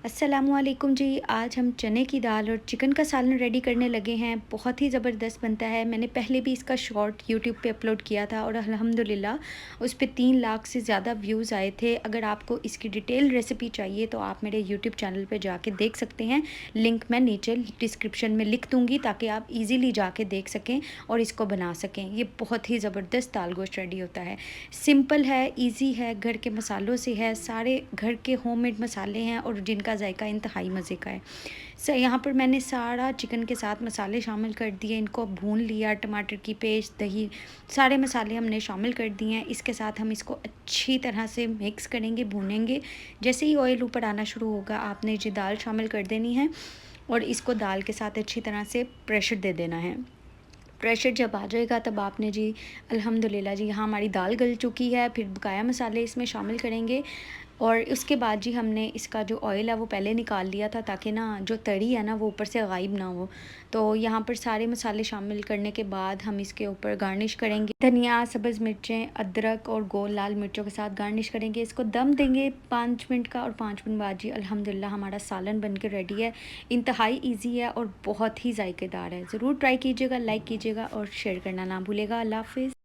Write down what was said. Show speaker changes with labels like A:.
A: अस्सलामु अलैकुम जी। आज हम चने की दाल और चिकन का सालन रेडी करने लगे हैं। बहुत ही ज़बरदस्त बनता है। मैंने पहले भी इसका शॉर्ट यूट्यूब पे अपलोड किया था और अल्हम्दुलिल्लाह उस पे 3 लाख से ज़्यादा व्यूज़ आए थे। अगर आपको इसकी डिटेल रेसिपी चाहिए तो आप मेरे यूट्यूब चैनल पे जाके देख सकते हैं। लिंक मैं नीचे डिस्क्रिप्शन में लिख दूँगी ताकि आप ईज़िली जाके देख सकें और इसको बना सकें। ये बहुत ही ज़बरदस्त दाल गोश्त रेडी होता है। सिंपल है, ईज़ी है, घर के मसालों से है, सारे घर के होममेड मसाले हैं और जिनका जायका इंतहाई मज़े का है। यहाँ पर मैंने सारा चिकन के साथ मसाले शामिल कर दिए, इनको भून लिया, टमाटर की पेस्ट, दही, सारे मसाले हमने शामिल कर दिए हैं। इसके साथ हम इसको अच्छी तरह से मिक्स करेंगे, भूनेंगे। जैसे ही ऑयल ऊपर आना शुरू होगा आपने ये दाल शामिल कर देनी है और इसको दाल के साथ अच्छी तरह से प्रेशर दे देना है। प्रेशर जब आ जाएगा तब आपने जी अल्हम्दुलिल्लाह जी यहाँ हमारी दाल गल चुकी है। फिर बकाया मसाले इसमें शामिल करेंगे और उसके बाद जी हमने इसका जो ऑयल है वो पहले निकाल लिया था ताकि ना जो तड़ी है ना वो ऊपर से गायब ना हो। तो यहाँ पर सारे मसाले शामिल करने के बाद हम इसके ऊपर गार्निश करेंगे। धनिया, सब्ज़ मिर्चें, अदरक और गोल लाल मिर्चों के साथ गार्निश करेंगे। इसको दम देंगे 5 मिनट का और 5 मिनट बाद जी अल्हम्दुलिल्लाह हमारा सालन बन के रेडी है। इंतहाई ईजी है और बहुत ही जायकेदार है। ज़रूर ट्राई कीजिएगा, लाइक कीजिएगा और शेयर करना ना भूलिएगा। अल्लाह हाफ़िज़।